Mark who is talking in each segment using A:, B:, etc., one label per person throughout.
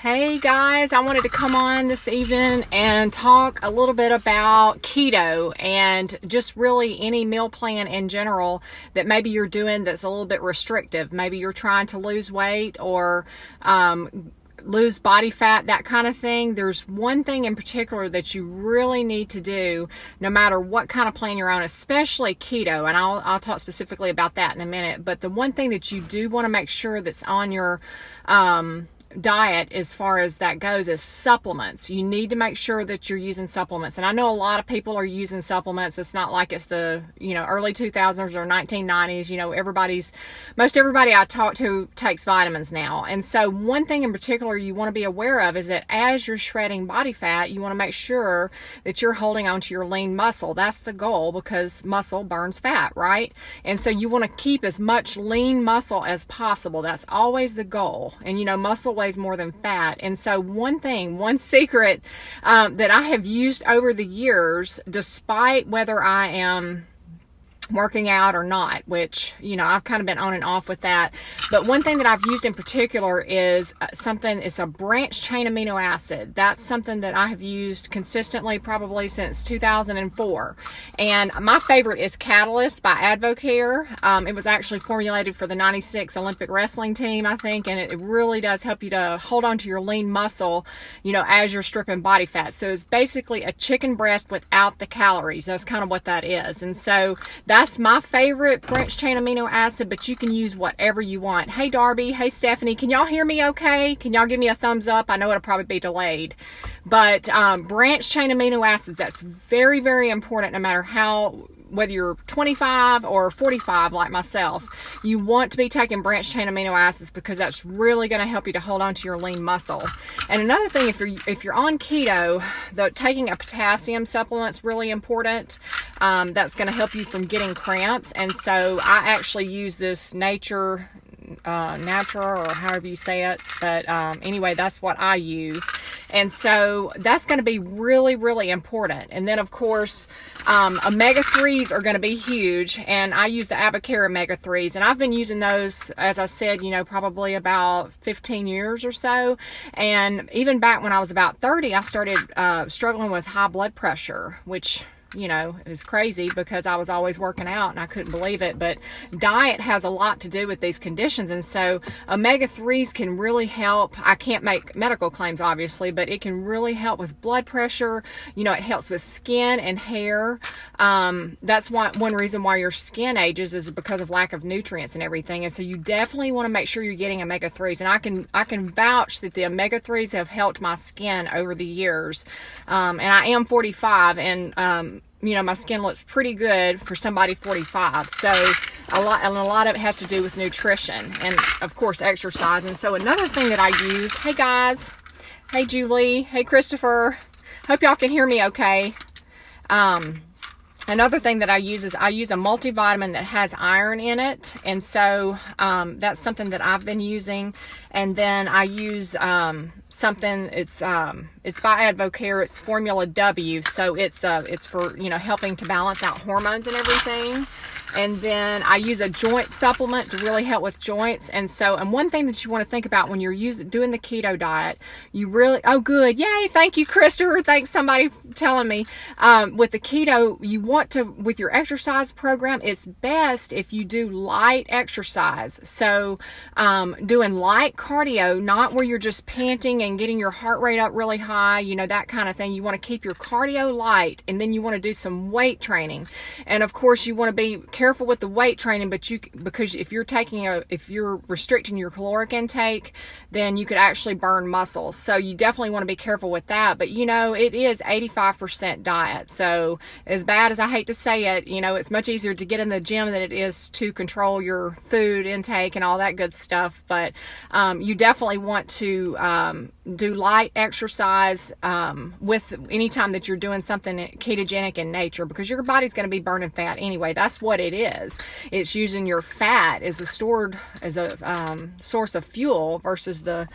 A: Hey guys, I wanted to come on this evening and talk a little bit about keto and just really any meal plan in general that maybe you're doing that's a little bit restrictive. Maybe you're trying to lose weight or lose body fat, that kind of thing. There's one thing in particular that you really need to do no matter what kind of plan you're on, especially keto, and I'll talk specifically about that in a minute. But the one thing that you do want to make sure that's on your diet as far as that goes is supplements. You need to make sure that you're using supplements. And I know a lot of people are using supplements. It's not like it's the, early 2000s or 1990s. Most everybody I talk to takes vitamins now. And so one thing in particular you want to be aware of is that as you're shredding body fat, you want to make sure that you're holding on to your lean muscle. That's the goal, because muscle burns fat, right? And so you want to keep as much lean muscle as possible. That's always the goal. And muscle weighs more than fat. And so one secret that I have used over the years, despite whether I am working out or not, which, I've kind of been on and off with that. But one thing that I've used in particular is it's a branched chain amino acid. That's something that I have used consistently probably since 2004. And my favorite is Catalyst by Advocare. It was actually formulated for the 96 Olympic wrestling team, I think, and it really does help you to hold on to your lean muscle, as you're stripping body fat. So it's basically a chicken breast without the calories. That's kind of what that is. And so that's my favorite branched chain amino acid, but you can use whatever you want. Hey Darby, hey Stephanie, can y'all hear me okay? Can y'all give me a thumbs up? I know it'll probably be delayed. But branched chain amino acids, that's very, very important no matter whether you're 25 or 45 like myself. You want to be taking branched chain amino acids because that's really going to help you to hold on to your lean muscle. And another thing, if you're on keto, taking a potassium supplement is really important. That's going to help you from getting cramps. And so I actually use this Natura, or however you say it, but anyway, that's what I use. And so that's going to be really, really important. And then of course, omega-3s are going to be huge, and I use the Advocare omega-3s, and I've been using those, as I said, probably about 15 years or so. And even back when I was about 30, I started struggling with high blood pressure, which is crazy because I was always working out and I couldn't believe it. But diet has a lot to do with these conditions. And so omega-3s can really help. I can't make medical claims, obviously, but it can really help with blood pressure. It helps with skin and hair. That's one reason why your skin ages is because of lack of nutrients and everything. And so you definitely want to make sure you're getting omega-3s. And I can vouch that the omega-3s have helped my skin over the years. And I am 45, and my skin looks pretty good for somebody 45. So a lot of it has to do with nutrition and of course exercise. And so another thing that I use, hey guys, hey Julie, hey Christopher, hope y'all can hear me okay. Another thing that I use is I use a multivitamin that has iron in it. And so that's something that I've been using. And then I use something, it's by Advocare, it's Formula W. So it's for, helping to balance out hormones and everything. And then I use a joint supplement to really help with joints. And one thing that you want to think about when you're doing the keto diet, oh good, yay, thank you Christopher, thanks somebody telling me. With the keto, you want to, with your exercise program, it's best if you do light exercise. So doing light cardio, not where you're just panting and getting your heart rate up really high, that kind of thing. You want to keep your cardio light, and then you want to do some weight training. And of course you want to be careful with the weight training, because if you're restricting your caloric intake, then you could actually burn muscles. So you definitely want to be careful with that. But it is 85% diet. So as bad as I hate to say it, it's much easier to get in the gym than it is to control your food intake and all that good stuff. But you definitely want to do light exercise with any time that you're doing something ketogenic in nature, because your body's going to be burning fat anyway. That's what it is. It's using your fat as a source of fuel versus the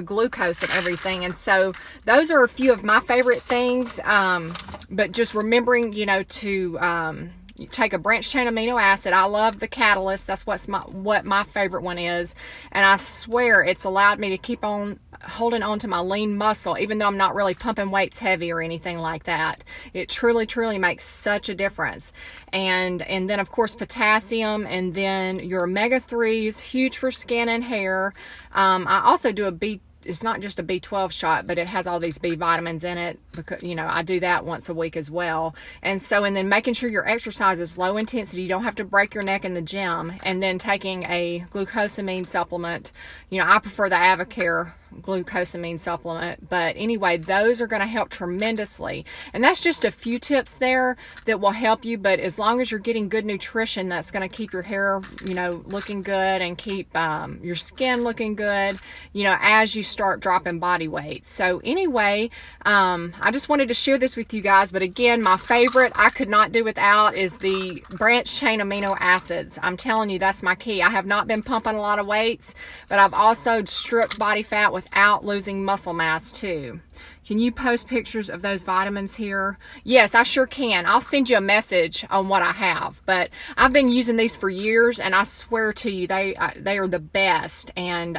A: glucose and everything. And so those are a few of my favorite things. But just remembering, to You take a branched chain amino acid. I love the Catalyst. That's what my favorite one is. And I swear it's allowed me to keep on holding on to my lean muscle, even though I'm not really pumping weights heavy or anything like that. It truly, truly makes such a difference. And then of course potassium, and then your omega-3s, huge for skin and hair. I also do it's not just a B12 shot, but it has all these B vitamins in it, because, you know, I do that once a week as well. And then making sure your exercise is low intensity. You don't have to break your neck in the gym. And then taking a glucosamine supplement. You know, I prefer the Avocare glucosamine supplement, but anyway, those are going to help tremendously. And that's just a few tips there that will help you, but as long as you're getting good nutrition, that's going to keep your hair, you know, looking good, and keep your skin looking good, you know, as you start dropping body weight. So anyway, I just wanted to share this with you guys. But again, my favorite I could not do without is the branched chain amino acids. I'm telling you, that's my key. I have not been pumping a lot of weights, but I've also stripped body fat without losing muscle mass too. Can you post pictures of those vitamins here? Yes, I sure can. I'll send you a message on what I have. But I've been using these for years, and I swear to you, they are the best. And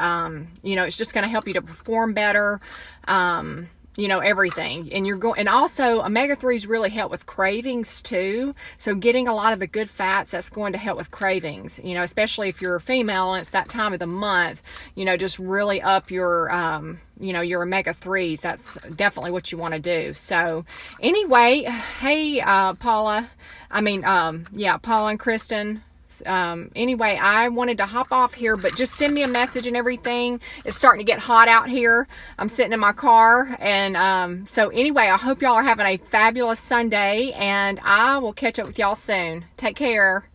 A: you know, it's just going to help you to perform better. You know, everything. And also omega-3s really help with cravings too. So getting a lot of the good fats, that's going to help with cravings, you know, especially if you're a female and it's that time of the month, you know, just really up your, you know, your omega-3s. That's definitely what you want to do. So anyway, hey, Paula and Kristen. Anyway, I wanted to hop off here, but just send me a message and everything. It's starting to get hot out here. I'm sitting in my car, and so anyway, I hope y'all are having a fabulous Sunday, and I will catch up with y'all soon. Take care.